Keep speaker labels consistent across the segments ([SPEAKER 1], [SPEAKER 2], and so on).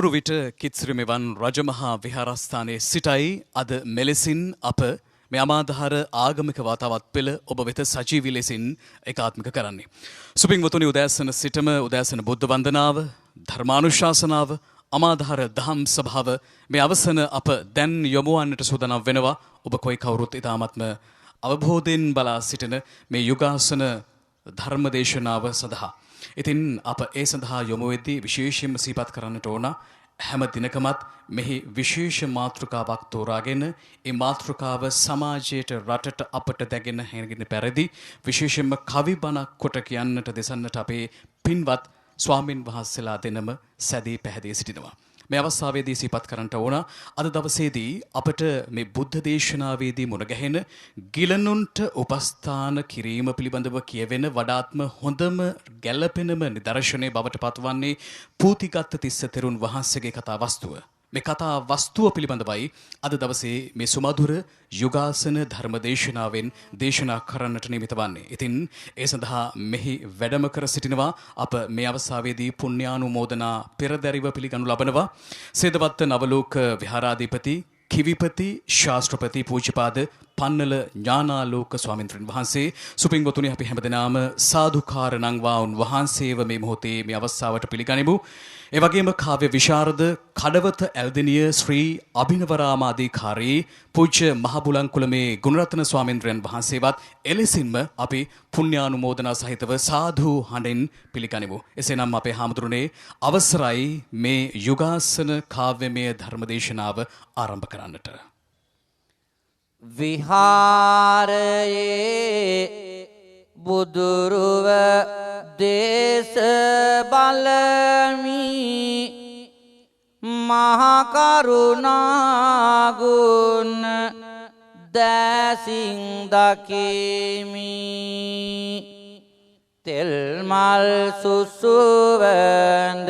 [SPEAKER 1] සකුරු විට කිත්සිරි මෙවන් රජමහා විහාරස්ථානයේ සිටයි අද මෙලෙසින් අප මේ අමාදහර ආගමික වතාවත් පෙළ ඔබ වෙත සජීවී ලෙසින් ඒකාත්මික කරන්නේ. සුපින්වතුනි, උදෑසන සිටම උදෑසන බුද්ධ වන්දනාව, ධර්මානුශාසනාව, අමාදහර දහම් සභාව මේ අවසන අප දැන් යොමු වන්නට සූදානම් වෙනවා. ඔබ කොයි කවුරුත් ඉතාමත්ම අවබෝධයෙන් බලා සිටින මේ යුගාසන ධර්මදේශනාව සඳහා. ඉතින් අප ඒ සඳහා යොමු වෙද්දී විශේෂයෙන්ම සිහිපත් කරන්නට ඕන හැම දිනකමත් මෙහි විශේෂ මාතෘකාවක් තෝරාගෙන ඒ මාතෘකාව සමාජයට, රටට, අපට දැගෙන හැගෙන පෙරදී විශේෂයෙන්ම කවි බණක් කොට කියන්නට දෙසන්නට අපේ පින්වත් ස්වාමින් වහන්සේලා දෙනම සැදී පැහැදී සිටිනවා. මේ අවස්ථාවේදී සිහිපත් කරන්නට ඕන අද දවසේදී අපට මේ බුද්ධ දේශනාවේදී මුණ ගැහෙන ගිලනුන්ට උපස්ථාන කිරීම පිළිබඳව කියවෙන වඩාත්ම හොඳම ගැළපෙනම නිදර්ශනයේ බවට පත්වන්නේ පූතිගත්ත තිස්ස තෙරුන් වහන්සේගේ කතා වස්තුව. මේ කතා වස්තුව පිළිබඳවයි අද දවසේ මේ සුමధుර යුගාසන ධර්මදේශනාවෙන් දේශනා කරන්නට නිමිත වන්නේ. ඉතින් ඒ සඳහා මෙහි වැඩම කර සිටිනවා අප මේ අවස්ථාවේදී පුණ්‍යානුමෝදනා පෙරදැරිව පිළිගනු ලබනවා. සේදවත්ත නවලෝක විහාරාධිපති කිවිපති ශාස්ත්‍රපති පූජ්‍යපාද පන්නල ඥානාලෝක ස්වාමීන් වහන්සේ. සුපින්වතුනි, අපි හැමදෙනාම සාදුකාර නංවා උන් වහන්සේව මේ මොහොතේ මේ අවස්ථාවට පිළිගනිමු. ඒ වගේම කාව්‍ය විශාරද කඩවත ඇල්දෙනිය ශ්‍රී අභිනවරාමාධිකාරී පූජ්‍ය මහබුලන්කුලමේ ගුණරත්න ස්වාමීන් වහන්සේවත් එලෙසින්ම අපි පුණ්‍යානුමෝදනා සහිතව සාදු හඬෙන් පිළිගනිමු. එසේනම් අපේ හාමුදුරනේ අවසරයි මේ යුගාසන කාව්‍යමය ධර්මදේශනාව ආරම්භ කරන්නට.
[SPEAKER 2] විහාරයේ බුදුරුව දේශ බලමි මහකරුණාගුණ දැසින් දකිමි තෙල් මල් සුසුවඳ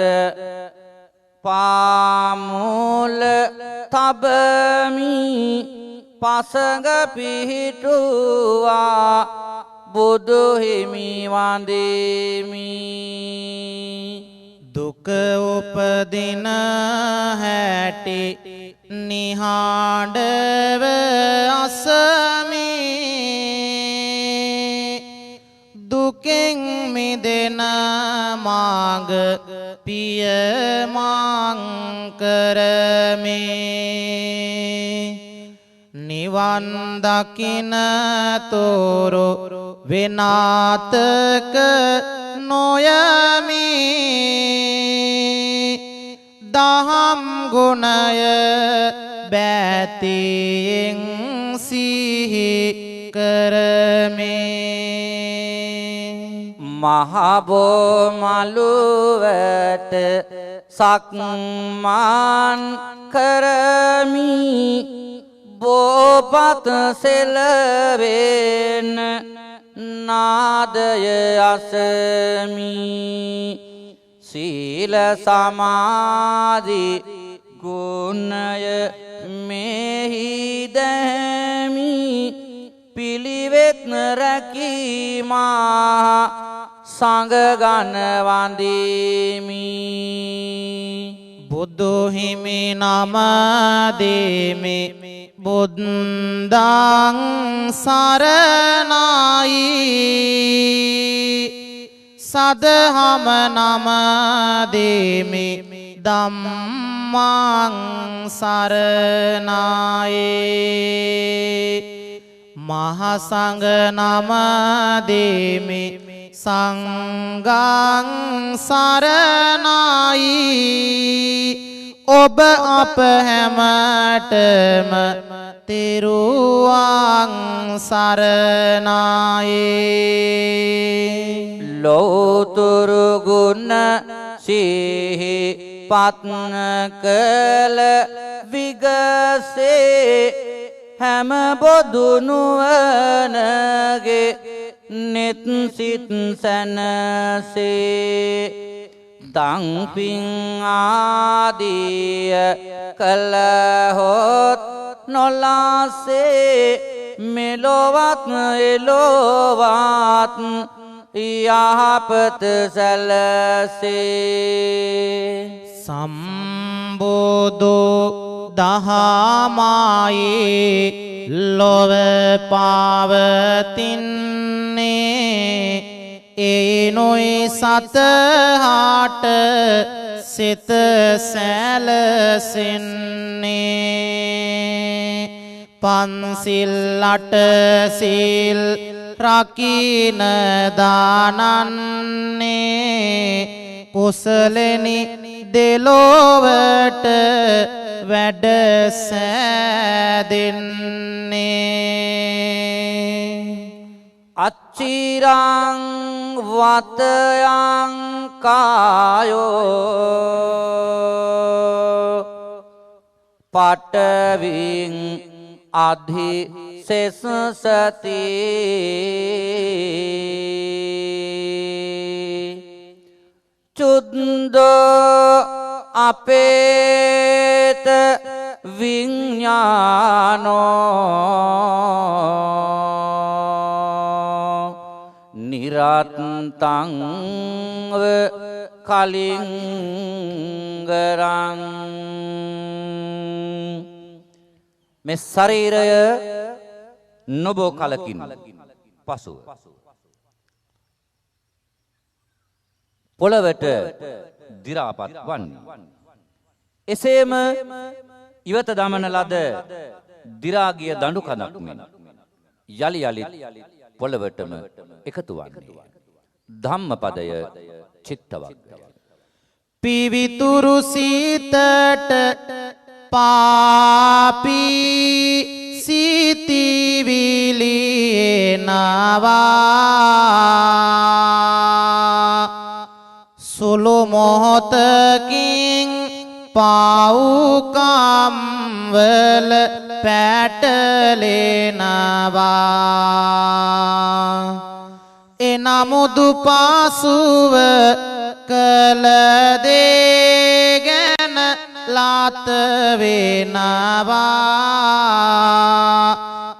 [SPEAKER 2] පාමුල තබමි පසඟ පිහිටුවා බුදු හිමි වඳිමි දුක උපදින හැටි නිහඬව අසමි දුකෙන් මිදෙන මාර්ග පියමං කරමි නිවන් දකින තොරු විනාතක නොයමි දහම් ගුණය බැතියෙන් සිහි කරමි මහබෝ මළුවට සක්මන් කරමි බෝපත සෙලවෙන නාදය අසමි සීල සමාධි ගුණය මෙහි දැමි පිළිවෙත් රැකීමා සංඝගණ වඳිමි බුදු හිමි නම දෙමි බුද්ධං සරණයි සදහම නම දෙමි ධම්මං සරණයි මහ සංඝ නම දෙමි සංඝං සරණයි ඔබ අප හැමතෙම තෙරුවන් සරණයි ලෝතුරු ගුණ සිහි පත්න කළ විගසේ හැම බොදු නුවණගේ නෙත් සිත් සැනසේ දං පිං ආදිය කළහොත් නොලාසේ මෙලොවත් එලොවත් යහපත සැලසේ සම්බුදු දහමයි ලොව පවතින්නේ ඒනොයි සතහාට සිත සැලසෙන්නේ පන්සිල් අටසිල් රකින දානන්නේ කුසලෙනි දෙලොවට වැඩ සෑදෙන්නේ අච්චිරං වතයං කායෝ පඨවින් අධි සෙසසති චුද්ද අපේත විඥානෝ නිරත්තං කලිංගරං මේ ශරීරය නොබෝ කලකින් පසුව පොළවට දි รา පත් වන්නේ එසේම ඉවත දමන ලද දි รา ගිය දඬු කඳක් මෙන් යලි යලිත් පොළවටම එකතු වන්නේ ධම්මපදය චිත්තවග්ගය පිවිතුරු සීතට පාපී සිතිවිලි එනවා සුළු මොහොතකින් පව්කම් වල පැටලෙනවා එනමුදු පසුව කළ දේ ගැන ලාත වෙනවා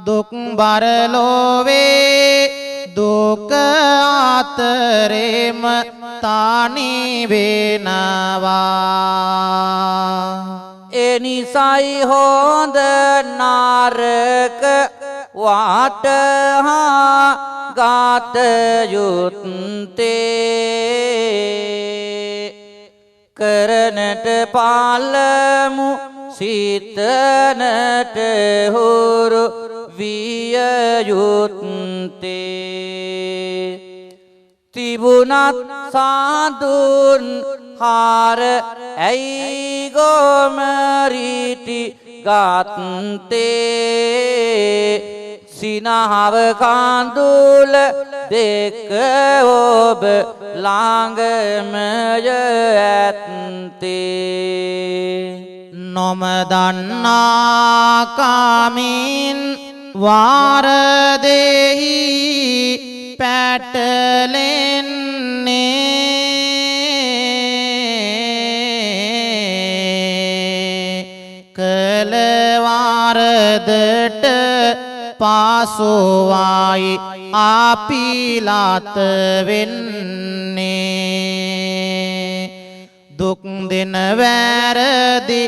[SPEAKER 2] දුක් බර ලෝවේ දුක අතරෙම තනි වෙනවා එනිසයි හොඳ නරක වටහා ගත යුත්තේ කරනට පළමු සිතනට හුරු විය යුත්තේ තිබුණත් සාදුන් හාර ඇයි ගොමරිටි ගත්තේ සිනහව කඳුල දෙක ඔබ ළඟමය ඇත්තේ නොමදන්නා කමින් වාරදෙහි පැටලෙන්නේ කළ වාරදට පාසුවයි අපිලාත වෙන්නේ දුක් දෙන වැරදි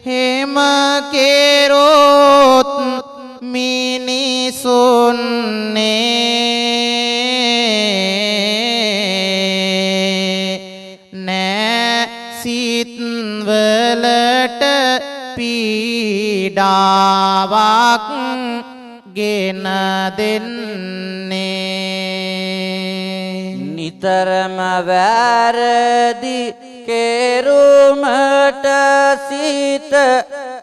[SPEAKER 2] හිම කෙරොත් මිනිසුන්නේ නෑ සිත් වලට පීඩාවක් ගෙන දෙන්නේ නිතරම වැරදි කෙරුමට සිත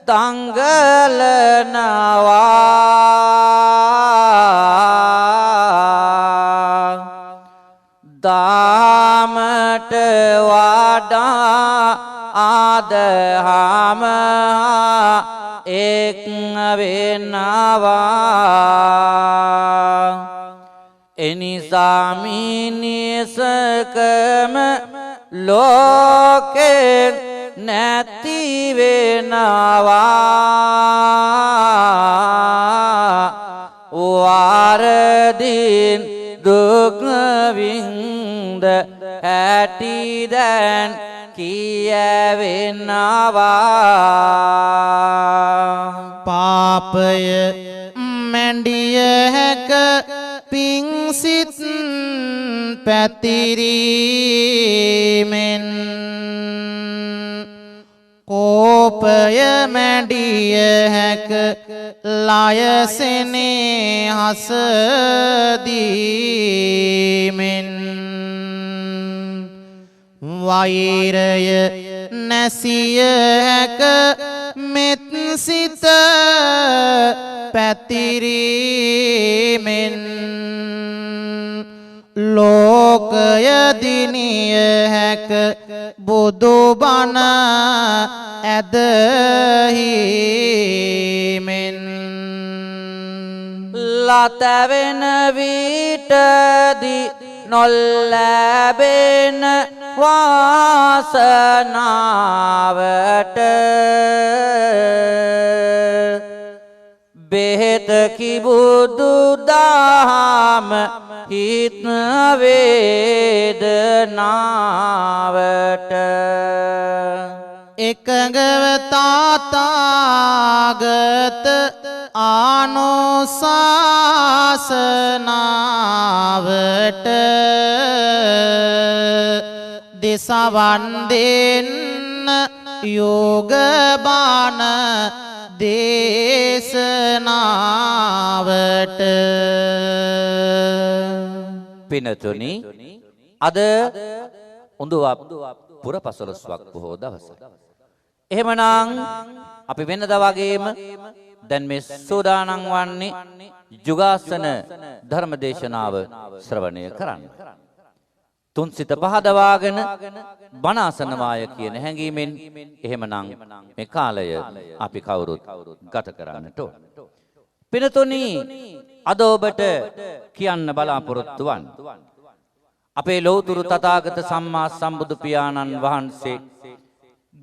[SPEAKER 2] දඟලනවා දාමට වඩා ආදහම එක් වෙනවා එනිසා මිනිසකම ලෝකෙන් නැති වෙනවා වාරදීන් දුක් විඳ ඇති දැන් කියවෙනවා
[SPEAKER 3] පාපය මැඩිය හැක පිංසිත් පැතිරීමෙන් කෝපය මැඩිය හැක ලයසෙනේ හසදීමෙන් වෛරය නැසිය හැක මෙත්සිත පැතිරීමෙන් ලෝකය දිනිය හැක බුදුබණ ඇදහීමෙන්
[SPEAKER 2] ලතවෙන විටදි නොල්ලැබෙන වාසනාවට බෙහෙත කිබුදු දහම හිත වේදනාවට
[SPEAKER 3] එකඟව තාතාගත ආනුශාසනාවට දෙසවන් දෙන්න යෝග බණ දේශනාවට
[SPEAKER 2] පිනතුනි අද උඳුවප් පුර පසළොස්වක් බොහෝ දවස. එහෙමනම් අපි වෙනදා වගේම දැන් මේ සූදානම් වන්නේ යුගාසන ධර්මදේශනාව ශ්‍රවණය කරන්න. තුන් සිත පහදවාගෙන බණ අසනවාය කියන හැඟීමෙන් එහෙමනම් මේ කාලය අපි කවුරුත් ගත කරන්නට ඕන. පිනතුනි අද ඔබට කියන්න බලාපොරොත්තු වන්නේ අපේ ලෞතුරු තථාගත සම්මා සම්බුදු පියාණන් වහන්සේ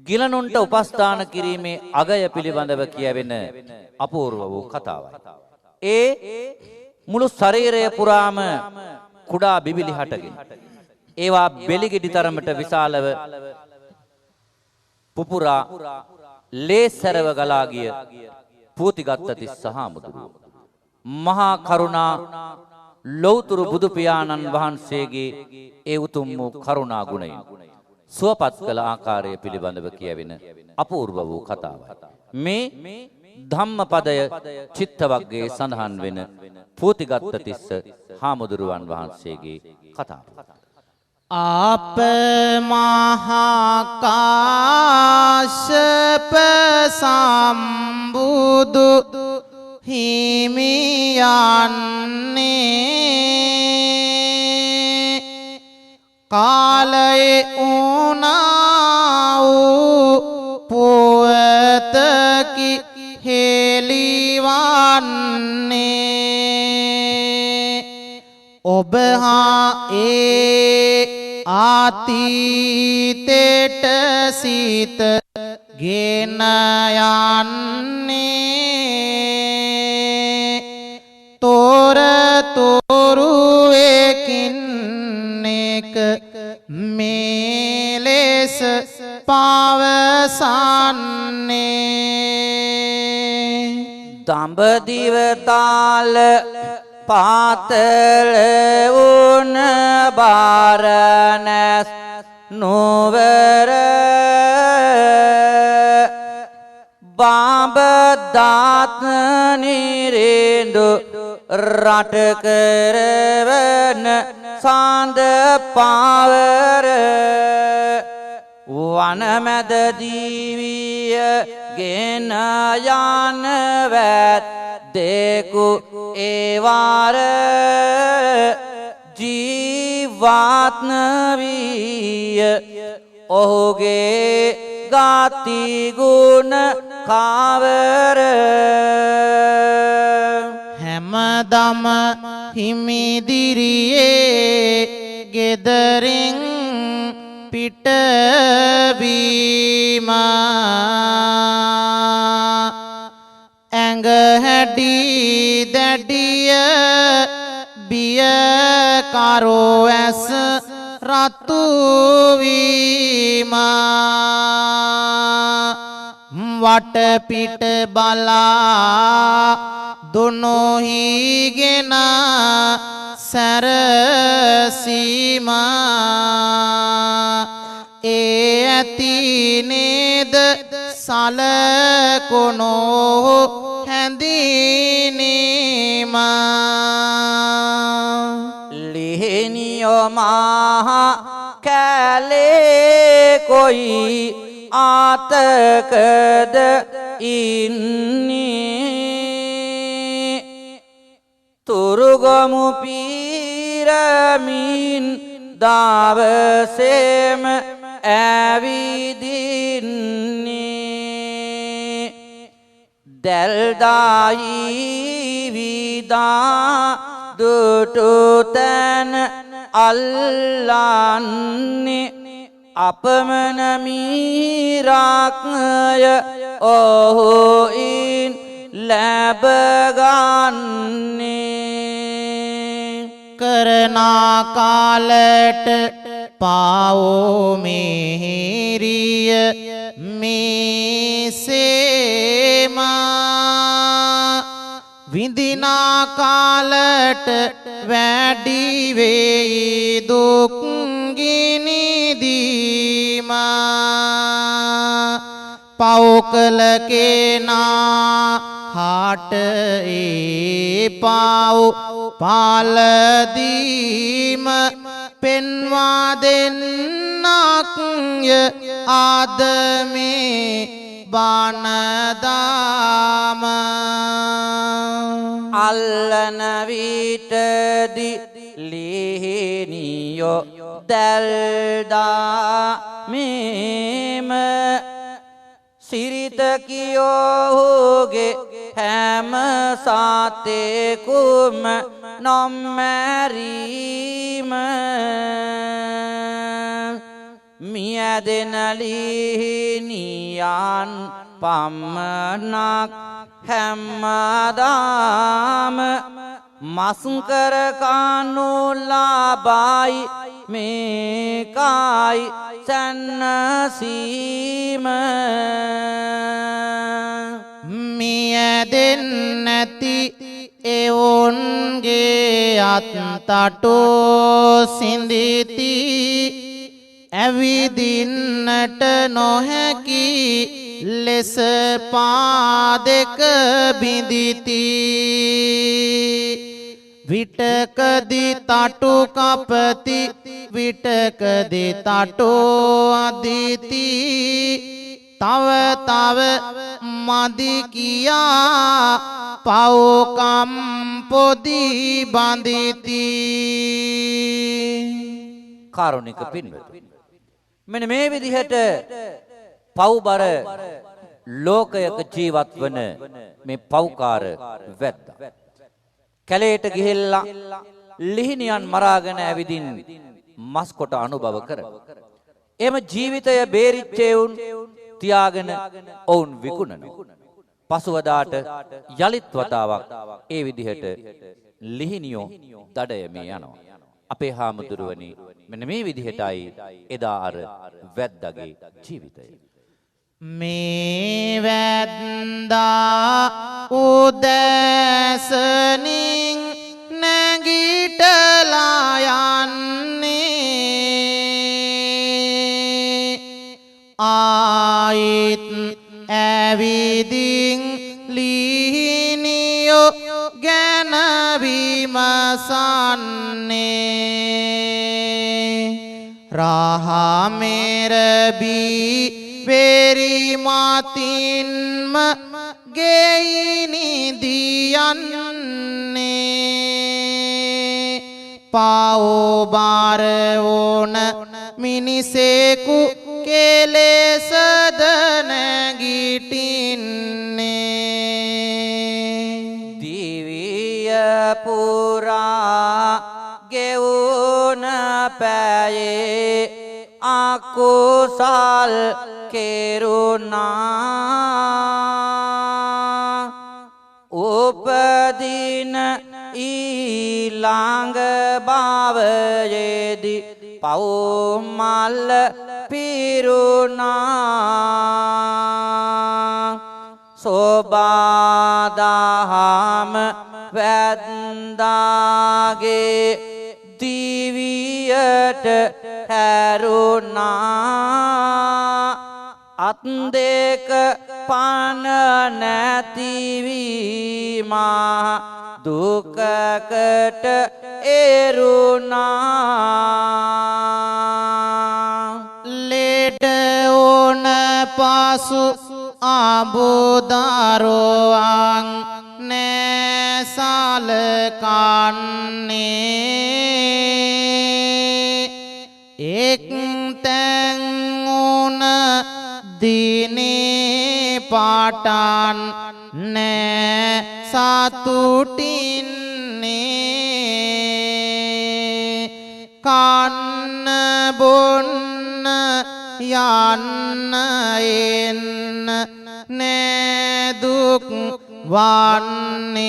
[SPEAKER 2] ගිලනුන්ට උපස්ථාන කිරීමේ අගය පිළිබඳව කියවෙන අපූර්ව වූ කතාවයි. ඒ මුළු ශරීරය පුරාම කුඩා බිබිලි හටගෙන ඒවා බෙලිගෙඩි තරමට විශාලව පුපුරා ලේසරව ගලා ගිය පූතිගත් තිස්ස හාමුදුරුවෝ මහා කරුණා ලෞතුරු බුදු පියාණන් වහන්සේගේ ඒ උතුම් වූ කරුණා ගුණයෙන් සුවපත් කළ ආකාරය පිළිබඳව කියවෙන අපූර්ව වූ කතාවයි. මේ ධම්මපදය චිත්ත වග්ගයේ සඳහන් වෙන පූතිගත් තිස්ස හාමුදුරුවන් වහන්සේගේ කතාව.
[SPEAKER 3] අප මහා කාශ්‍යප සම්බුදු හිමියන්නේ කාලයේ උනා වූ පුවතකි හෙළිවන්නේ ඔබ හා ඒ අතීතෙට සිත ගෙන යන්නේ තොරතුරු එකින් එක මේ ලෙස පවසන්නේ
[SPEAKER 2] දඹදිව තාල පාතල වුණ බාරණැස් නුවර බාඹදාත් නිරේඳු රට කරවන සාන්ද පාවර වනමැද දීවිය ගෙන යනවත් දෙකු ඒවාර ජීවාත්ම විය ඔහුගේ ගාති ගුණ කාවර
[SPEAKER 3] හැමදම හිමිදිරියේ ගෙදරින් පිටවීම ඇඟ හැඩි දැඩිය බිය කරෝ ඇස රතු වීමා වටපිට බලා දුනොහිගෙන සැරසීමා ඒ ඇති නේද සලකුණෝ හැඳිනීමා
[SPEAKER 2] ලිහිනියෝ මහා කැලේ කොයි ආතකද ඉන්නේ තුරුගමු පීරමින් දවසේම ඇවිදින්නේ දැල්දායි විදා දුටු තැන අල්ලන්නේ අපමණ මීරාක්ය ඔහුයින් ලැබගන්නේ
[SPEAKER 3] කරනා කාලට පාවෝ මිහිරිය මේසේමා විඳිනා කාලට වැඩි වෙයි දුක් ගිනිදීමා පව් කළ කෙනා හාට ඒ පව් පාලදීම පෙන්වා දෙන්නක්ය ආද මේ බණදාම
[SPEAKER 2] අල්ලන විටදි ලිහිනියෝ දැල්දා මෙම සිරිත කියෝහුගේ හැම සතෙකුම නොමැරීම මියදෙන ලිහිනියන් පමණක් හැමදාම මස්කර කනු ලබයි මේකයි සන්නසීම
[SPEAKER 3] මියදෙන්නැති එවුන්ගේ අත්තටෝ සිඳිති ඇවිදින්නට නොහැකි ලෙස පාදක බිඳිති විටකදි තටු කපති විටකදි තටෝ අදිති තව තව මදි කියා පව්කම් පොදි බඳිති
[SPEAKER 2] කාරුණික පින්වතුනි මෙන්න මේ විදිහට පව්බර ලෝකයක ජීවත් වන මේ පව්කාර වැද්දා කැලේට ගිහිල්ලා ලිහිනියන් මරාගෙන ඇවිදින් මස් කොට අනුභව කරන එම ජීවිතය බේරිච්ච උන් තියාගෙන ඔවුන් විකුණනවා පසුවදාට යලිත් වතාවක් ඒ විදිහට ලිහිනියෝ දඩයමේ යනවා අපේ හාමුදුරුවනි මෙන්න මේ විදිහටයි එදා අර වැද්දාගේ ජීවිතය
[SPEAKER 3] මේ වැද්දා උදෑසනින් නැගිටලා යන්නේ ආයිත් ඇවිදින් ලිහිනියෝ ගැන විමසන්නේ රාහමෙරබී පෙරිමතින්ම ගෙයිනිදියන්නේ පව්බර වුණ මිනිසෙකු කෙලෙසද නැගිටින්නේ
[SPEAKER 2] දිවිය පුරා ගෙවුන පැයේ අකුසල් කෙරුණා උපදින ඊළඟ භවයේදී පවුමල්ල පිරුණා සෝබාදහම වැද්දාගේ දිවියට හැරුණා අත් දෙක පන නැතිවීමා දුකකට එරුණා
[SPEAKER 3] ලෙඩ ඕන පසු අබුදරුවන් නෑසලකන්නේ එක් තැන් ඕන දිනේ පාටන් නෑ සතුටින්නේ කන්න බොන්න යන්න එන්න නෑදුක් වන්නේ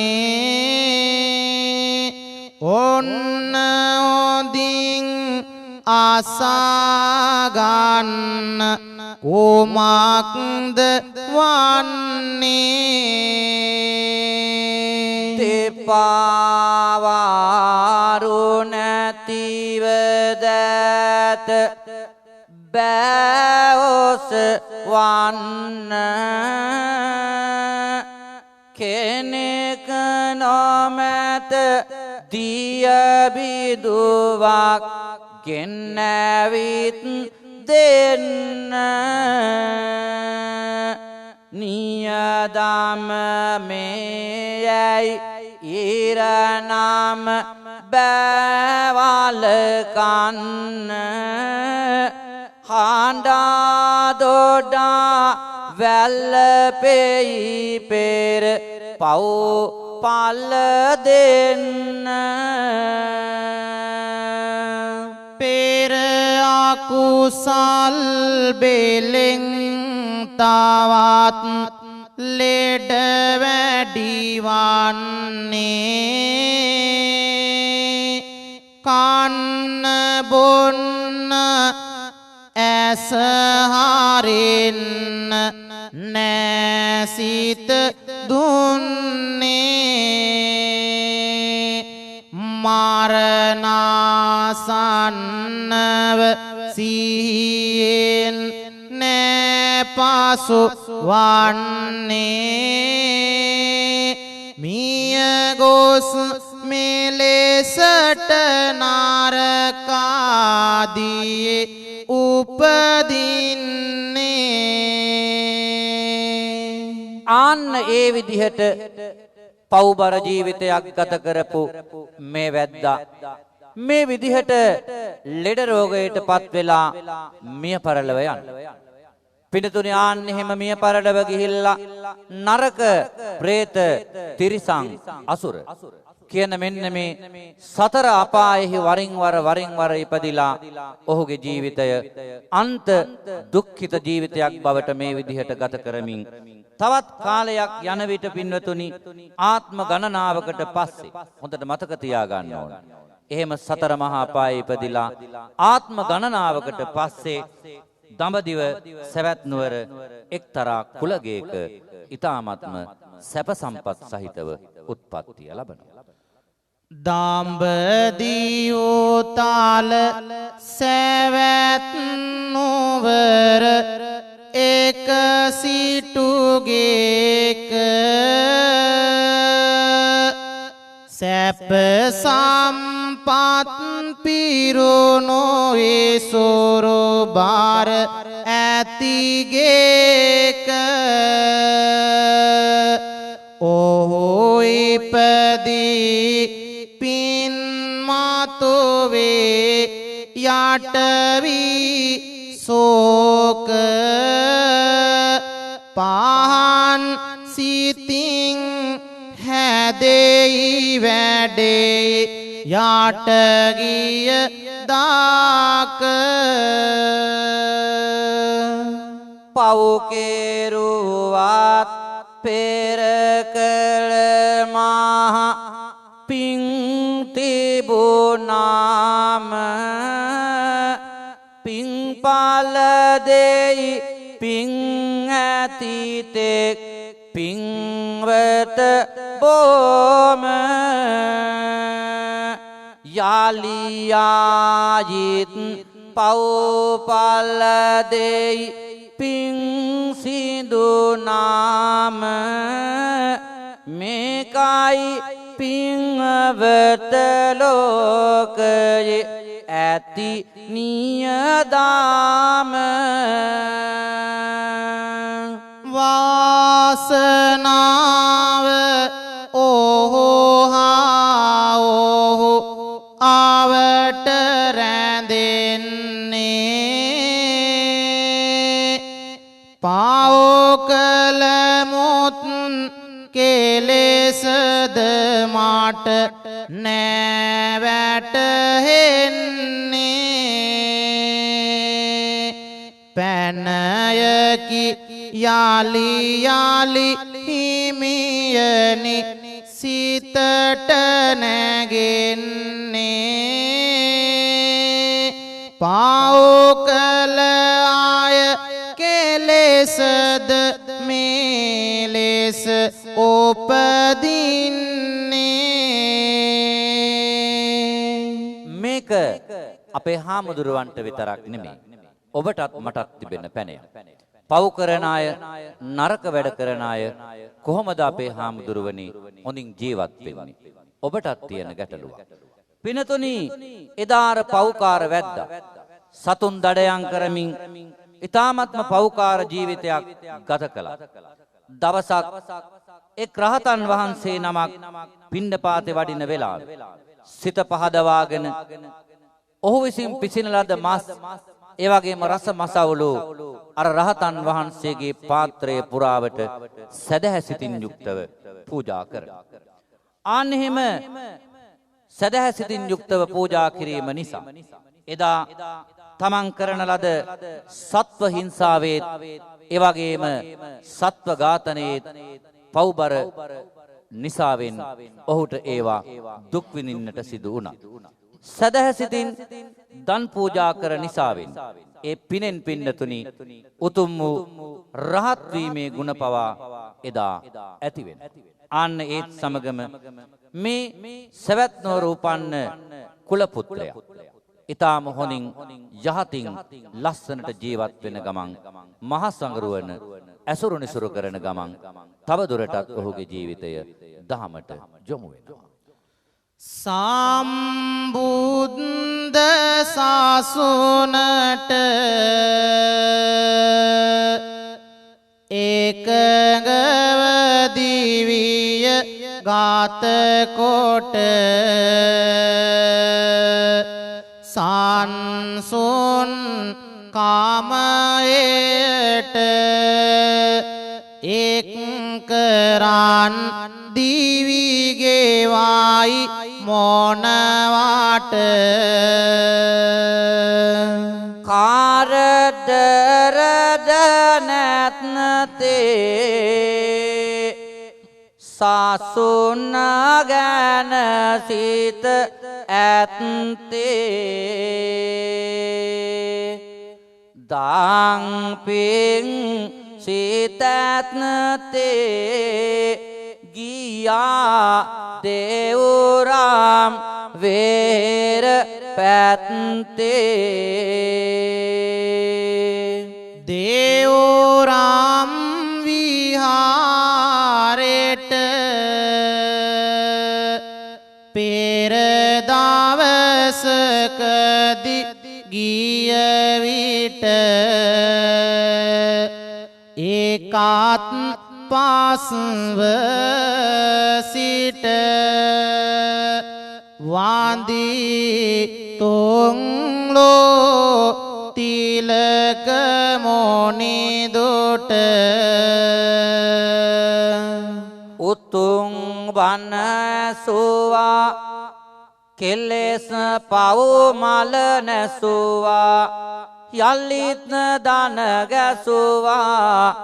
[SPEAKER 3] ඔන්න ඔදින් අසාගන්න කුමක්ද වන්නේ
[SPEAKER 2] දෙපාවාරු නැතිව දැත බෑඔස වන්න කෙනෙක නොමැත දියබිදුවක් ගෙන්නැවිත් දෙන්න නියදම මේයයි ඉරනම බෑවලකන්න හඬා දොඩා වැල්ලපෙයි පෙර පව් පල්ල දෙන්න
[SPEAKER 3] පෙර අකුසල් බෙලෙන් තවත් ලෙඩ වැඩිවන්නේ කන්න බොන්න ඇස හරින්න නෑසිත දුන්නේ මරණාසන්නව සිහියෙන් නෑපසු වන්නේ මිය ගොස් මෙලෙසට නරකාදියේ උපදින්නේ
[SPEAKER 2] ආන්න ඒ විදිහට පව්බර ජීවිතයක් ගත කරපු මේ වැද්දා මේ විදිහට ලෙඩ රෝගයට පත් වෙලා මිය පරලව යන පිටුතුනි ආන්න එහෙම මිය පරලව ගිහිල්ලා නරක പ്രേත තිරිසං අසුර කියන මෙන්න මේ සතර අපායෙහි වරින් වර ඉපදිලා ඔහුගේ ජීවිතය අන්ත දුක්ඛිත ජීවිතයක් බවට මේ විදිහට ගත කරමින් තවත් කාලයක් යන විට පින්වතුනි ආත්ම ගණනාවකට පස්සේ හොඳට මතක තියාගන්න ඕන. එහෙම සතර මහා අපායේ ඉපදිලා ආත්ම ගණනාවකට පස්සේ දඹදිව සවැත් නුවර එක්තරා කුලගයක ඊ타ත්ම සැප සම්පත් සහිතව උත්පත්තිය ලබනවා.
[SPEAKER 3] දඹදිවෝතාල සැවැත් නුවර එක සිටුගේක සැප සම්පත් පිරුණෝයේ සොරබාර ඇතිගේක ඔහු ඉපදී පින් මතුවේ යටවී සෝක පහන් සිතින් හැදෙයි වැඩේ යටගිය දාක
[SPEAKER 2] පව් කෙරුවත් පෙර කළ මහ පිං තිබුණාම දෙයි පිං ඇතිතෙක් පිංවත බොම යාලියායිත් පව්පල දෙයි පිං සිඳු නාම මේකයි පිංවත ලෝකයේ ඇති නියදාම
[SPEAKER 3] වාසනාව ඕහා ඕහු ආවට රැඳෙන්නේ පාවකල මුත් කෙලෙසද මාට නැවැටහෙන්නේ පැනයකි යාලි යාලි හිමියනි සිතට නැගෙන්නේ පාවකල ආය කෙලෙසද මේ ලෙස උපදින්නේ
[SPEAKER 2] මේක අපේ හාමුදුරුවන්ට විතරක් නෙමෙයි ඔබටත් මටත් තිබෙන පැනය. පව් කරන අය නරක වැඩ කරන අය කොහොමද අපේ හාමුදුරුවනි හොඳින් ජීවත් වෙන්නේ? ඔබටත් තියෙන ගැටලුව. පිනතුනි එදාර පව්කාර වැද්දා සතුන් දඩයම් කරමින් ඊ타මත්ම පව්කාර ජීවිතයක් ගත කළා. දවසක් එක් රහතන් වහන්සේ නමක් පිණ්ඩපාතේ වඩින වෙලාවේ සිත පහදවාගෙන ඔහු විසින් පිසින ලද මස් ඒ වගේම රස මසවලු අර රහතන් වහන්සේගේ පාත්‍රයේ පුරාවට සදහැසිතින් යුක්තව පූජා කරනවා. ආන් එහෙම සදහැසිතින් යුක්තව පූජා කිරීම නිසා එදා තමන් කරන ලද සත්ව හිංසාවේ ඒ වගේම සත්ව ඝාතනයේ පව්බර නිසාවෙන් ඔහුට ඒවා දුක් විඳින්නට සිදු වුණා. සදහැසිතින් දන් පූජා කර නිසාවෙන් ඒ පිනෙන් පින්නතුනි උතුම් වූ රහත් වීමේ ගුණ පවා එදා ඇති වෙනවා. අන්න ඒත් සමගම මේ සවැත් නුවර උපන්න කුල පුත්‍රයා ඊටාම හොඳින් යහතින් ලස්සනට ජීවත් වෙන ගමන් මහා සංගරුවන ඇසුරු නිසුරු කරන ගමන් තව දුරටත් ඔහුගේ ජීවිතය දහමට යොමු වෙනවා.
[SPEAKER 3] සම්බුද්ධ සාසුනට ඒකගව දිවිය ගාත කොට සංසුන් කාමයට එක් කරන් දිවිගේ වායි මොනවාට
[SPEAKER 2] කාරදරද නැත්නතේ සාසුන ගැන සිත ඇත්තේ දාං පිං සිත ඇත්නතේ ගියා දේවරාම් වේර පැත්තේ
[SPEAKER 3] දේවරාම් විහාරෙට පෙර දවසකදී ගිය විට ඒකාත් පාස්ව සිට වාන්දී තොංලෝ තිලක මොනිදොට
[SPEAKER 2] උතුම් වන සුවා කෙලෙස් පව් මල නැසුවා යල්ලිත් දන ගැසුවා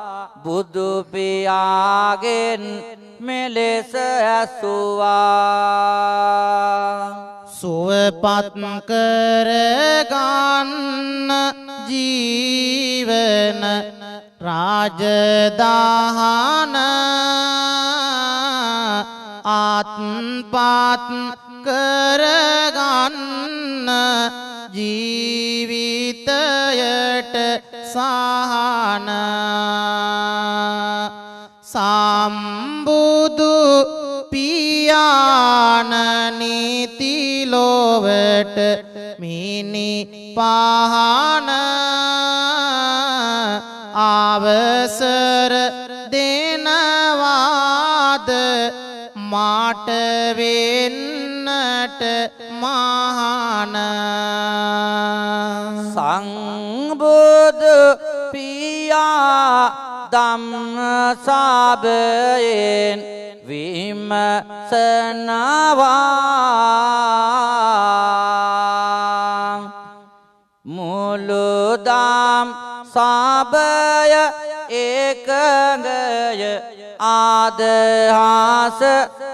[SPEAKER 2] බුදු පියාගෙන් මෙලෙස ඇසුවා
[SPEAKER 3] සුවපත් කරගන්න ජීවන රාජදාහන ආත්පත් කරගන්න ජීවිතයට සහන සම්බුදු පියාණනි තිලොවට මිනි පහන අවසර දෙනවාද මාට වෙන්නට මහාන
[SPEAKER 2] සංබුදු පියා ධම්සභයෙන් විමසනවා මුළු ධම් සභය එකඟය ආදහස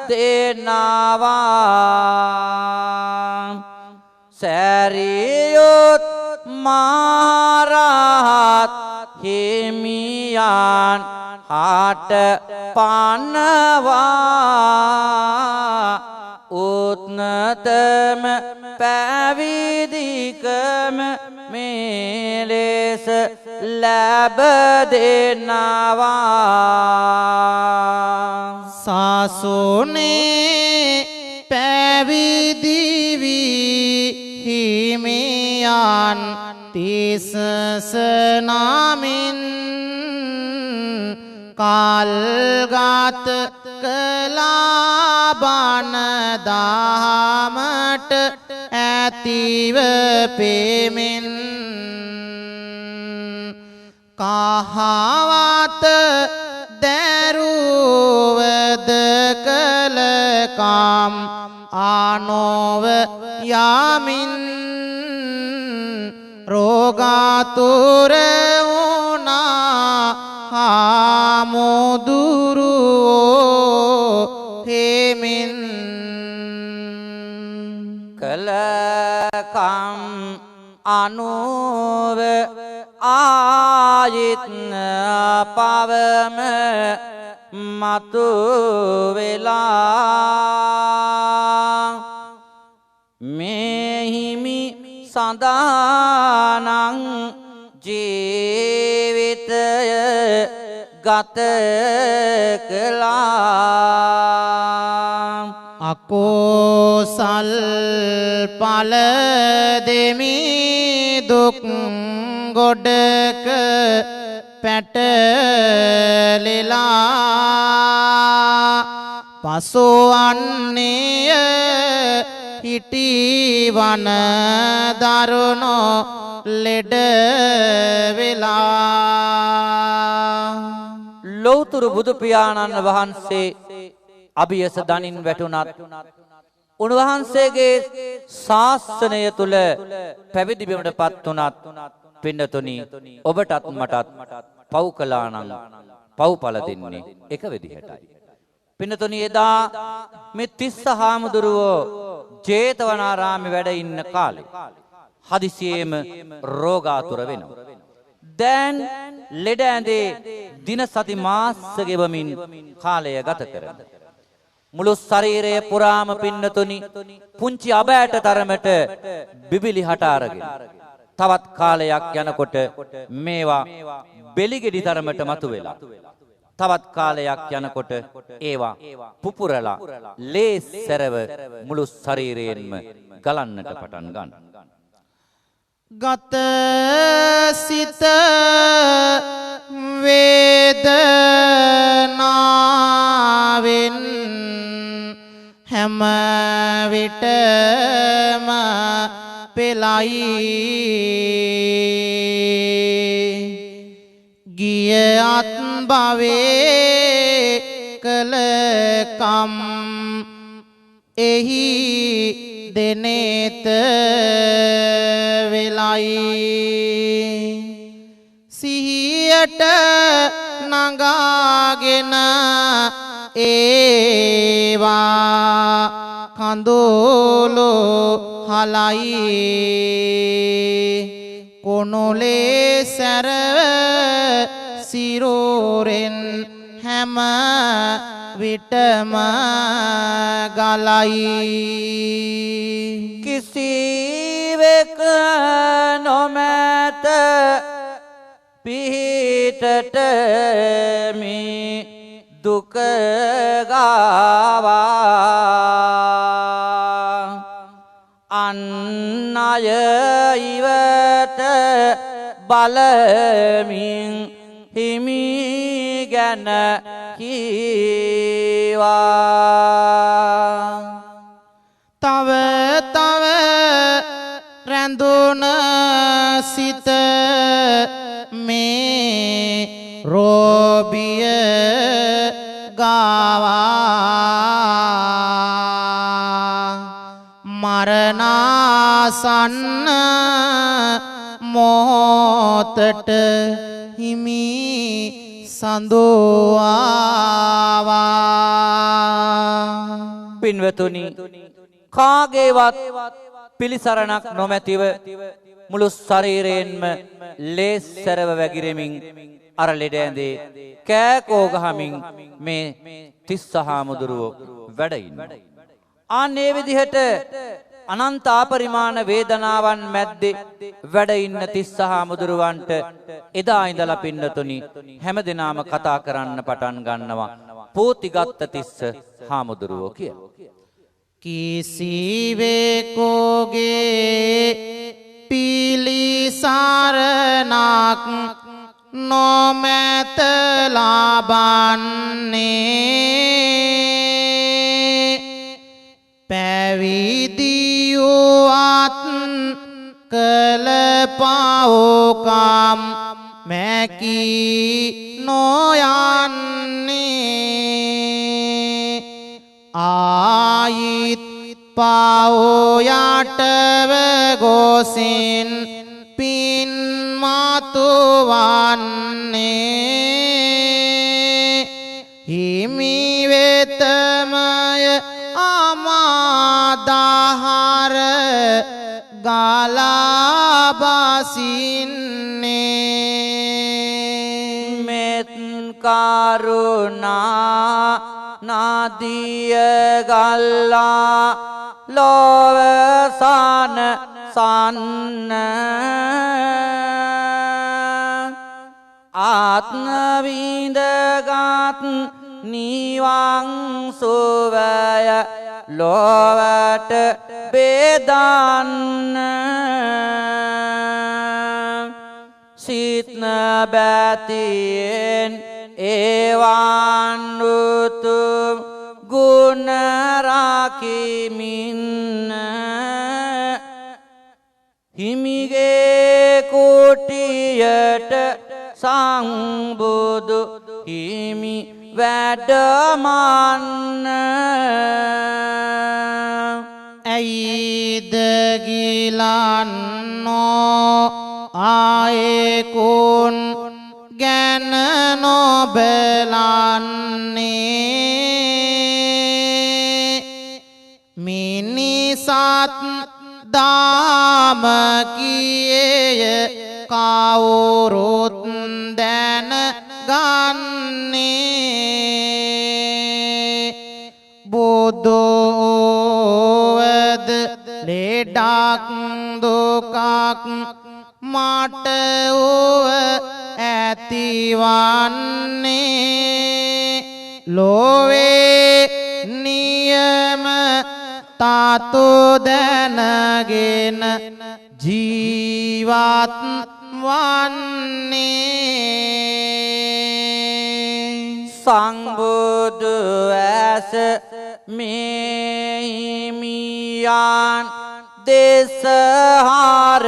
[SPEAKER 2] දෙනවා සැරියොත් මහරහත් හිමියන් හට පනවා උත්නතම පැවිදිකම මෙලෙස ලැබ දෙනවා
[SPEAKER 3] සාසුනේ පැවිදි වී හිමියන් තිසස නමින් කල්ගත කළා බණ දහමට ඇතිව පෙමින් කහවත දැරුවද කලකම් ආනෝව යමින් රෝගාතුර වුණා හාමුදුරුවෝ හෙමින්
[SPEAKER 2] කලකම් අනුව ආයිත්න පවම මතු වෙලා මෙහිමි සදානං ජීවිතය ගත කළා
[SPEAKER 3] අකෝසල් පල දෙමි දුක් ගොඩක පැටලෙලා පසුවන්නේය හිටිවන දරුණෝ ලෙඩ වෙලා
[SPEAKER 2] ලෞතුරු බුදු පියාණන් වහන්සේ අභියස දනින් වැටුණත් උන්වහන්සේගේ ශාසනය තුල පැවිදි බිමටපත් උනත් පින්නතුනි ඔබටත් මටත් පව් කළා නම් පව්ඵල දෙන්නේ එක විදිහටයි. පින්නතුනි එදා මේ තිස්ස හාමුදුරුවෝ ජේතවනාරාමේ වැඩ ඉන්න කාලේ හදිසියෙම රෝගාතුර වෙනවා. දැන් ලෙඩ ඇඳේ දින සති මාස ගෙවමින් කාලය ගත කරනවා. මුළු ශරීරය පුරාම පින්නතුනි පුංචි අබෑට තරමට බිබිලි හට අරගෙන තවත් කාලයක් යනකොට මේවා බෙලිගෙඩි තරමට මතුවෙලා තවත් කාලයක් යනකොට ඒවා පුපුරලා ලේ සැරව මුළු ශරීරයෙන්ම ගලන්නට පටන් ගන්නවා.
[SPEAKER 3] ගත සිත වේදනාවෙන් හැම විටම පෙළයි ගියත් භවේ කලකම් එහි දෙනේත වෙලයි සිහියට නගාගෙන ඒවා කඳෝලෝ හලයි කොනොලේ සැරව සිරෝරෙන් හැම විටම ගලයි
[SPEAKER 2] කිසිවෙක නොමැත පිහිටට මේ දුක ගාවා අන් අය ඉවත බලමින් හිමි ගැන කීවා
[SPEAKER 3] තව තව රැඳුන සිත මේ රෝබිය ගාවා මරණාසන්න මොහොතට හිමි සඳුආවා
[SPEAKER 2] පින්වතුනි කාගේවත් පිළිසරණක් නොමැතිව මුළු ශරීරයෙන්ම ලේස්සරව වැగిරෙමින් අර ලෙඩ ඇඳේ කෑකෝ ගහමින් මේ තිස්ස හාමුදුරුවෝ වැඩ ඉන්නවා. අනේ විදිහට අනන්ත අපරිමාණ වේදනාවන් මැද්දේ වැඩ ඉන්න තිස්ස හාමුදුරුවන්ට එදා ඉඳලා පින්නතුනි හැමදෙනාම කතා කරන්න පටන් ගන්නවා පෝතිගත්ත තිස්ස හාමුදුරුවෝ කියලා.
[SPEAKER 3] කිසිවෙකුගේ පිළිසරණක් නොමැත ලබන්නේ පැවිදියුවත් කළ පව්කම් මැකී නොයන්නේ ආයිත් පව්යටව ගොසින් පින් මතුවන්නේ හිමි වෙතමය අමාදහර ගලා බසින්නේ
[SPEAKER 2] මෙත් කරුණා නදිය ගල්ලා ලොවසන සන්න ආත්ම විඳගත් නිවන් සුවය ලොවට බෙදන්න සිත්න බැතියෙන් එවන් උතුම් ගුණ රකිමින්න හිමිගේ කුටියට සංබුදු හිමි වැඩමන්න
[SPEAKER 3] ඇයිද ගිලන්නෝ ආයෙකුන් ගැන නොබලන්නේ මිනිසත් දාම කියේ කවුරුත් දැන ගන්නේ බුදුවද ලෙඩක් දුකක් මට වූ ඇතිවන්නේ ලෝවේ නියම තාතු දැනගෙන ජීවත් වන්නේ
[SPEAKER 2] සංබුදු ඇස මෙහිමියන් දෙසහාර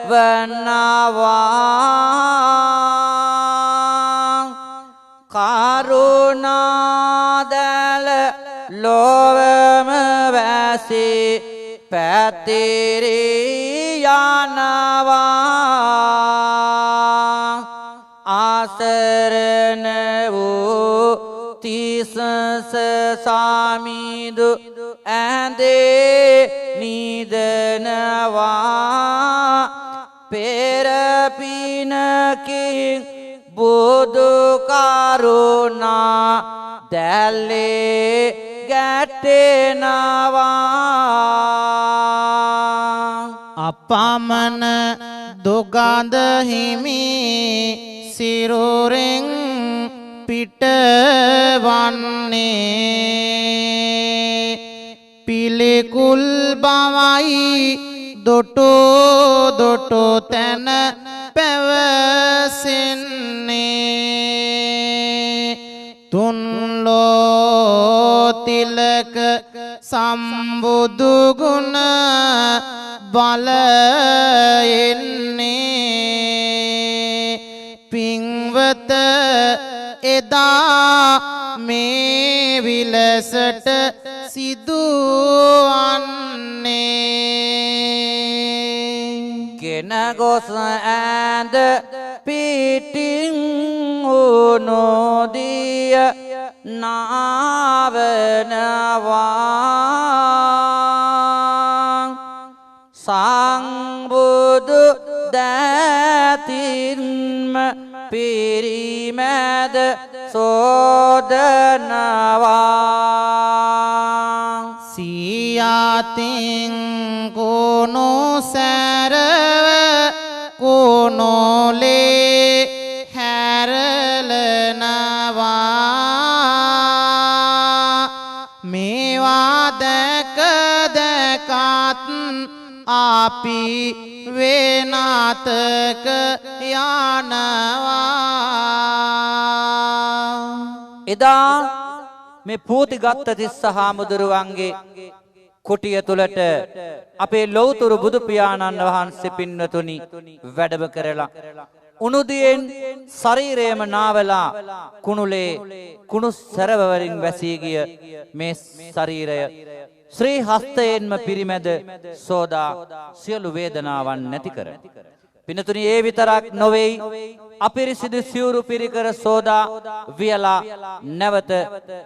[SPEAKER 2] වනවා කරුණාදල ලොවම වැසී පැතිරී යනවා ආසරණ වූ තිසස සාමිදු ඇඳේ නිදනවා පෙරපිනකින් බුදු කරුණා දැල්ලේ ගැටෙනවා
[SPEAKER 3] අපමණ දුගඳ හිමි සිරුරෙන් පිටවන්නේ පිළිකුල් බවයි දොටු දොටු තැන පැවසෙන්නේ තුන්ලෝ තිලක සම්බුදු ගුණ බලයෙන්නේ පින්වත එදා මේ විලසට සිදුවන්නේ
[SPEAKER 2] ගෙන ගොස් ඇඳ පිටින් උනෝදිය නාවනවා සංබුදු දෑතින්ම පිරිමැද සෝදනවා
[SPEAKER 3] සියාතින් කෝනෝ සැරව කෝනෝලේ හැරලනවා මේවා දැක දැකත් අපි වෙනතක යනවා
[SPEAKER 2] එදා මේ පූතිගත්ත තිස්ස හාමුදුරුවන්ගේ කුටිය තුලට අපේ ලෞතුරු බුදු පියාණන් වහන්සේ පින්වතුනි වැඩම කරලා උණුදියෙන් ශරීරයම නාවලා කුණුලේ කුණු සරව වලින් වැසී ගිය මේ ශරීරය ශ්‍රී හස්තයෙන්ම පිරිමැද සෝදා සියලු වේදනාවන් නැති කර පින්තුනි ඒ විතරක් නොවේයි අපිරිසිදු සිවුරු පිරිකර සෝදා වියලා නැවත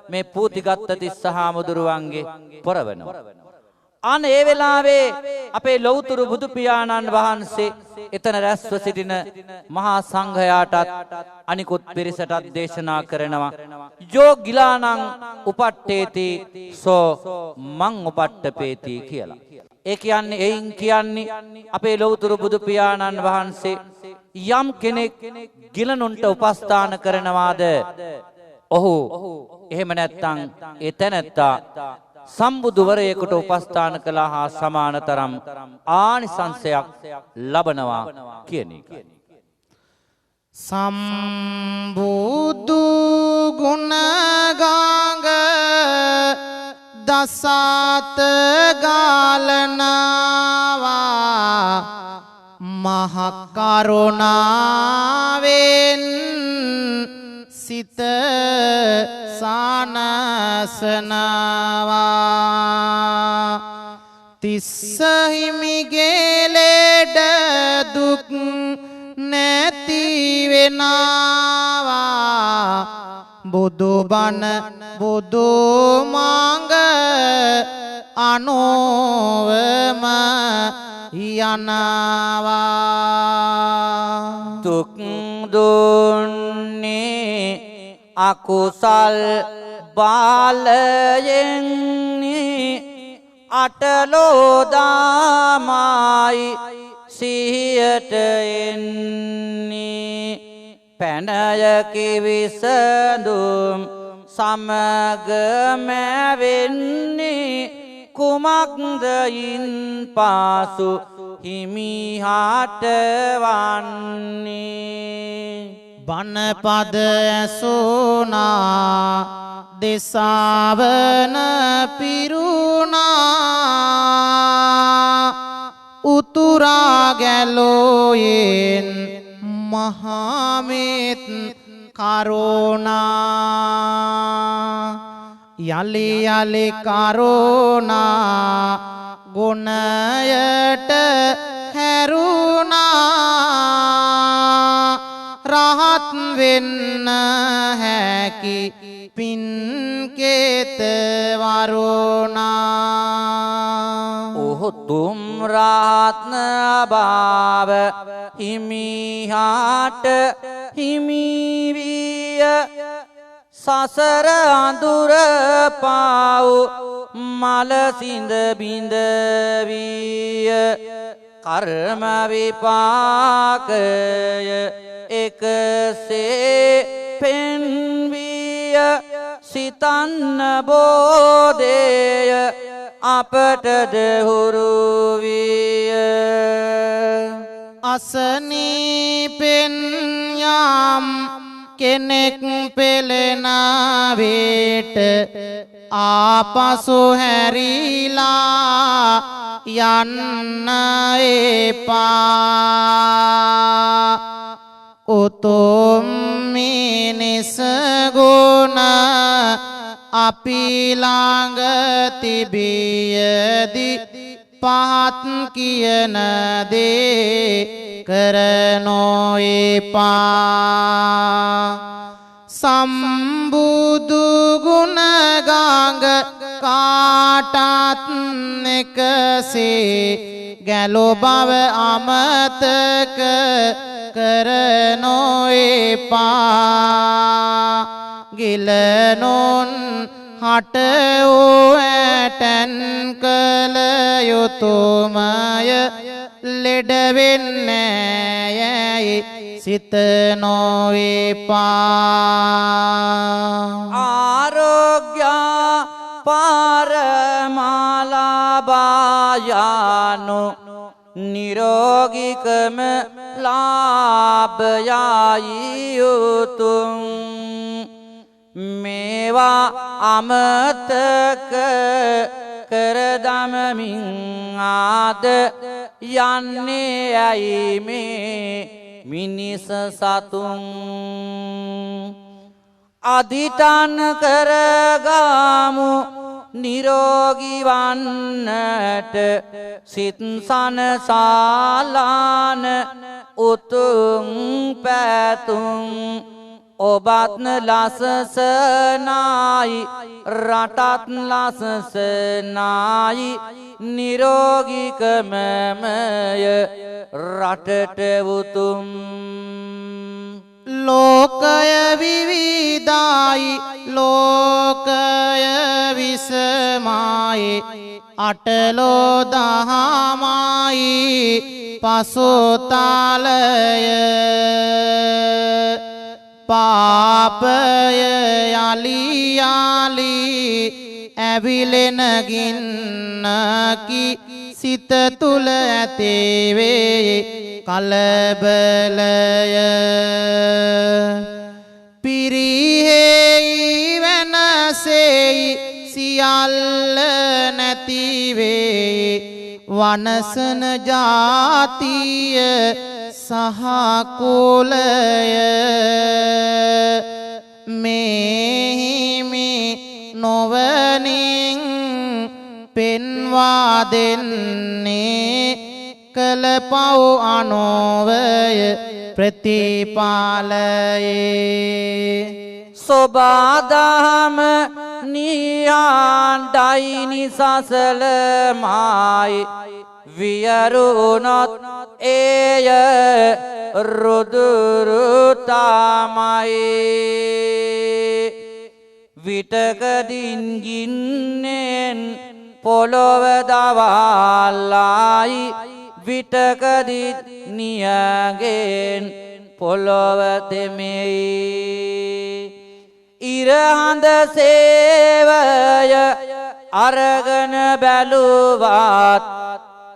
[SPEAKER 2] මේ පූතිගත්ත තිස්ස හාමුදුරුවන්ගේ පොරවනවා අන ඒ වෙලාවේ අපේ ලෞතුරු බුදු පියාණන් වහන්සේ එතන රැස්ව සිටින මහා සංඝයාටත් අනිකුත් පිරිසටත් දේශනා කරනවා යෝ ගිලානං උපට්ඨේති සෝ මං උපට්ඨපේති කියලා. ඒ කියන්නේ එයින් කියන්නේ අපේ ලෞතුරු බුදු පියාණන් වහන්සේ යම් කෙනෙක් ගිලනුන්ට උපස්ථාන කරනවාද ඔහු එහෙම නැත්නම් ඒ තැනැත්තා සම්බුදුවරයෙකුට උපස්ථාන කළා හා සමාන තරම් ආනිසංසයක් ලබනවා කියන එක.
[SPEAKER 3] සම්බුදු ගුණ ගාංග දසත ගාලනවා මහ කරුණාවෙන් සිත සානසනවා තිස්ස හිමිගේ ලෙඩ දුක් නැති වෙනවා බුදු බණ බුදු මඟ අනෝවම යනවා
[SPEAKER 2] දුක් දුන්නේ අකුසල් බාලයෙන් අටලෝදාමයි සිහියට එන්නේ පැනයකි විසඳුම් සමගම වෙන්නේ කුමක්දයින් පාසු හිමිහාට වන්නේ
[SPEAKER 3] බණපද ඇසුනා දෙසාවන පිරුණා උතුරා ගැලෝයෙන් මහමෙත් කරුණා යලි යලි කරුණා ගුණයට හැරුණා රහත් වෙන්න හැකි පින් සේත වරුණා
[SPEAKER 2] උහුතුම් රාත්න භාව හිමිහාට හිමිවිය සසර අඳුර පාව් මල සිඳ බිඳ විය කර්ම විපාකය එකසේ පෙන්විය සිතන්න බෝධේය අපටද හුරු විය
[SPEAKER 3] අසනීපෙන් යම් කෙනෙක් පෙළෙන විට ආපසු හැරිලා යන්න එපා උතුම් මිනිස් ගුණ අපි ළඟ තිබියදි පහත් කියන දේ කරනෝ එපා සම්බුදු ගුණ ගඟ කාටත් එකසේ ගැලෝ බව අමතක කරනෝ එපා ගිලනොන් හට වූ ඇටන් කළ යුතුමය ලෙඩ වෙන්නේ යැයි සිත නොවේපා
[SPEAKER 2] ආරෝග්‍යා පාරමාලාභායානු නිරෝගිකම ලාභයයි යුතුම් මේවා අමතක කරදමමින් ආද යන්නේ ඇයි මේ මිනිස සතුන් අදිටන් කරගමු නිරෝගී වන්නට සිත සනසාලාන උතුම් පැතුම් ඔබත් ලසසනායි රටත් ලසසනායි නිරෝගිකමමය රටට උතුම්
[SPEAKER 3] ලෝකය විවිධයි ලෝකය විසමයි අටලෝ දහමයි පසුතලය පාපය යලි යලි ඇවිලෙන ගින්නකි සිත තුල ඇතිවේ කලබලය පිරිහෙයි වෙනසෙයි සියල්ල නැතිවේ වනසන ජාතිය සහ කුලය මෙහිමි නොවනින් පෙන්වා දෙන්නේ කළ පව් අනෝවය ප්‍රතිපාලයේ
[SPEAKER 2] සොබාදහම නියාන්ඩයි නිසසලමයි වියරුණොත් එය රුදුරුතාමයි විටකදින් ගින්නෙන් පොළොව දවල්ලායි විටකදිත් නියගෙන් පොළොව තෙමෙයි ඉරහඳ සේවය අරගෙන බැලුවත්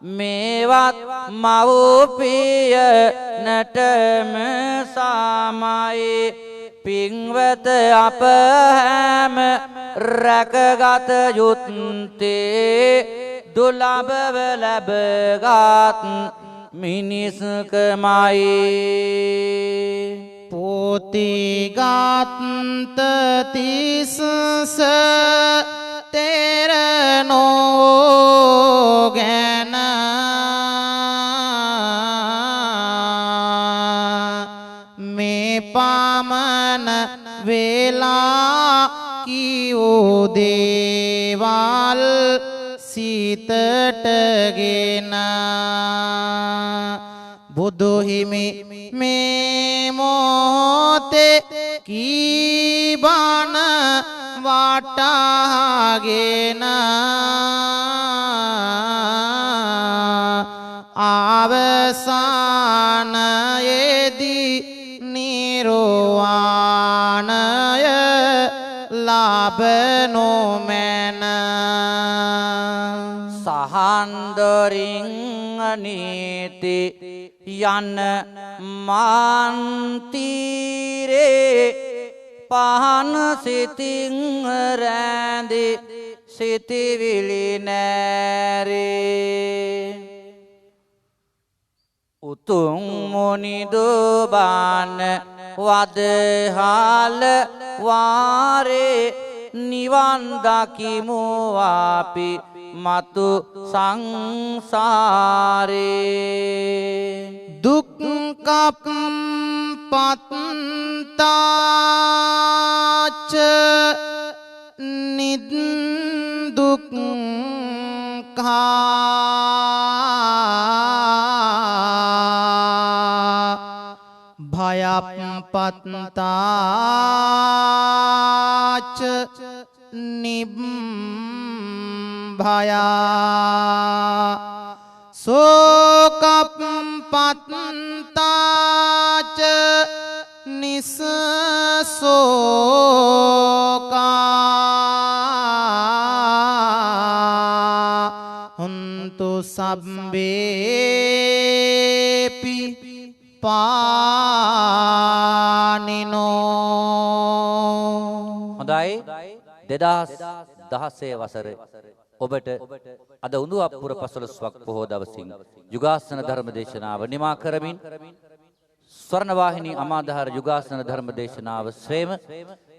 [SPEAKER 2] මේවත් මව්පිය නටම සාමයි පින්වත අප හැම රැකගත යුත්තේ දුලබව ලැබගත් මිනිස්කමයි
[SPEAKER 3] පෝතිගත්ත තිස්ස තෙරනෝ ගැන මේ පමණ වෙලා කිව්දේ දේවල් සිතටගෙන බුදු හිමි මේ මොහොතේ කීබණ වටාගෙන අවසානයේදී නිර්වාණය ලබනු මැන
[SPEAKER 2] සහන්දරින් අනීති යන මාන්තිරේ පහන සිතින් රැඳි සිතිවිලි නෑරේ උතුම් මුනිදුබාන වදහාල වාරේ නිවන් දකිමු අපි මතු සංසාරේ
[SPEAKER 3] දුක් කප්පත්තාච නිදුක් භයප්පත්තාච නිබ්භයා සෝකප්පත්තාච නිස්සෝකා හුන්තු සබ්බේපි පානිනෝ
[SPEAKER 2] හොඳයි 2016 වසරේ ඔබට අද උඳුවප්පුර 15ක් පොහොය දවසින් යුගාසන ධර්ම දේශනාව නිමා කරමින් ස්වර්ණවාහිනී අමාදහර යුගාසන ධර්ම දේශනාව ශ්‍රේම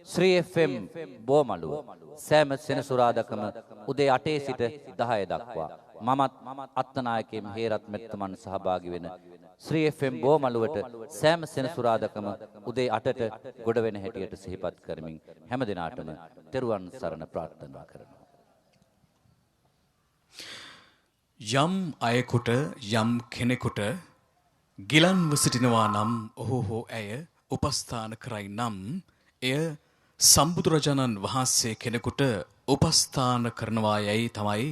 [SPEAKER 2] ශ්‍රී FM බෝමළුව සෑම සෙනසුරාදාකම උදේ 8 සිට 10 දක්වා මමත් අත්නායකයන් හේරත් මෙත්තුමන් සහභාගී වෙන ශ්‍රී FM බෝමළුවට සෑම සෙනසුරාදාකම උදේ 8ට ගොඩ වෙන හැටියට සිහිපත් කරමින් හැම දිනාටම තෙරුවන් සරණ ප්‍රාර්ථනා කරනවා.
[SPEAKER 1] යම් අයෙකුට යම් කෙනෙකුට ගිලන්ව සිටිනවා නම් ඔහු හෝ ඇය උපස්ථාන කරයි නම් එය සම්බුදුරජාණන් වහන්සේ කෙනෙකුට උපස්ථාන කරනවා යයි තමයි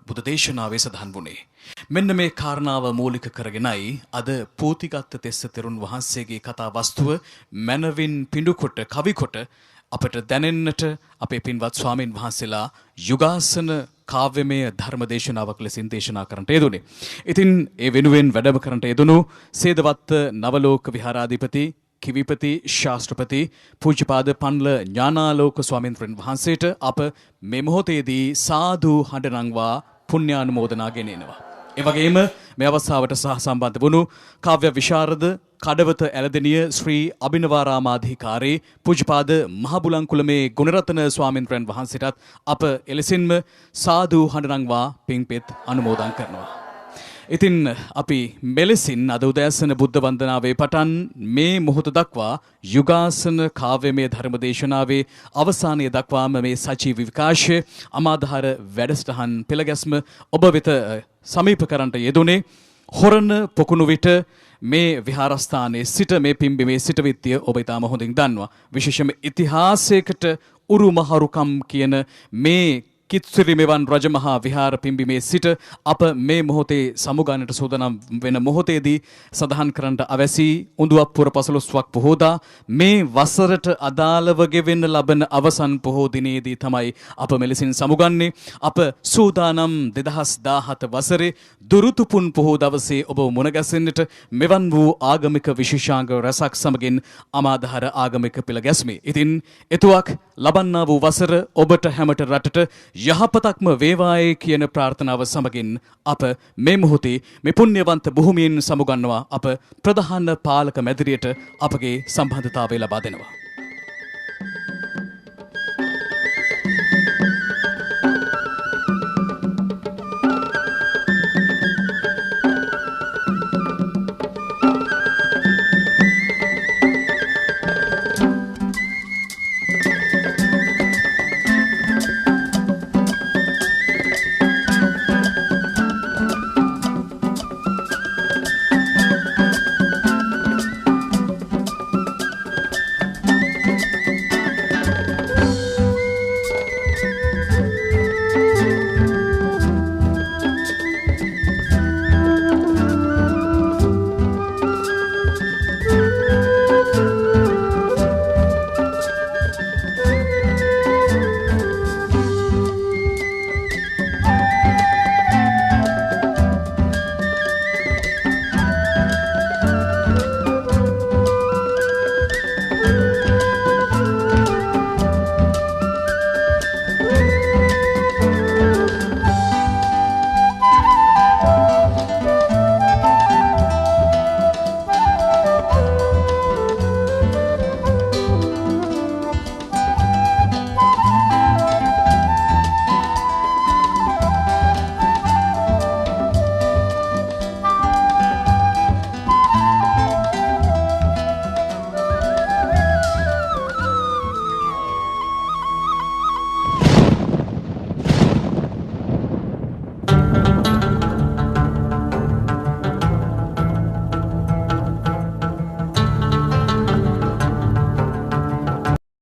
[SPEAKER 1] බුදු දේශනාවේ සඳහන් වුණේ. මෙන්න මේ කාරණාව මූලික කරගෙනයි අද පූතිගත්ත තෙස්ස තෙරුන් වහන්සේගේ කතා වස්තුව මනවින් පිඬුකොට කවිකොට අපට දැනෙන්නට අපේ පින්වත් ස්වාමීන් වහන්සේලා යුගාසන කාව්‍යමය ධර්ම දේශනාවක් ලෙසින් දේශනා කරන්නට යෙදුනේ. ඉතින් ඒ වෙනුවෙන් වැඩම කරන්නට යෙදුණු සේදවත්ත නවලෝක විහාරාධිපති කිවිපති ශාස්ත්‍රපති පූජ්‍යපාද පන්ල ඥානාලෝක ස්වාමීන් වහන්සේට අප මේ මොහොතේදී සාදු හඬ නංවා පුණ්‍යානුමෝදනා ගෙනෙනවා. ඒ වගේම මේ අවස්ථාවට සහසම්බන්ධ වුණු කාව්‍ය විශාරද කඩවත ඇලදෙනිය ශ්‍රී අභිනවාරාමාධිකාරී පූජ්‍යපාද මහබුලන්කුලමේ ගුණරත්න ස්වාමීන් වහන්සේටත් අප එලෙසින්ම සාදු හඬ නංවා පින්පෙත් අනුමෝදන් කරනවා. ඉතින් අපි මෙලෙසින් අද උදෑසන බුද්ධ වන්දනාවේ පටන් මේ මොහොත දක්වා යුගාසන කාව්‍යමය ධර්ම දේශනාවේ අවසානයේ දක්වාම මේ සජීවී විකාශය අමාදහර වැඩසටහන් පෙළගැස්ම ඔබ වෙත සමීප කරන්නට යෙදුනේ හොරණ පොකුණු විට මේ විහාරස්ථානයේ සිට මේ පිම්බිමේ සිට විත්‍ය ඔබ ඉතාම හොඳින් දන්නවා. විශේෂම ඉතිහාසයකට උරුමහරුකම් කියන මේ කිත්සිරි මෙවන් රජමහා විහාර පිම්බිමේ සිට අප මේ මොහොතේ සමුගන්නට සූදානම් වෙන මොහොතේදී සඳහන් කරන්නට අවැසි උඳුවප්පුර 15ක් පොහෝදා මේ වසරට අදාළව ගෙවෙන්න ලබන අවසන් පොහෝ දිනේදී තමයි අප මෙලෙසින් සමුගන්නේ. අප සූදානම් 2017 වසරේ දුරුතුපුන් පොහෝ දවසේ ඔබ මුණ ගැසෙන්නට මෙවන් වූ ආගමික විශේෂාංග රසක් සමගින් අමාදහර ආගමික පෙළ ගැස්මේ. ඉතින් එතුවක් ලබන්නා වූ වසර ඔබට හැමට රටට යහපතක්ම වේවායේ කියන ප්‍රාර්ථනාව සමගින් අප මේ මොහොතේ මේ පුණ්‍යවන්ත භූමියෙන් සමුගන්නවා අප ප්‍රධාන පාලක මැදිරියට අපගේ සම්බන්ධතාවය ලබා දෙනවා.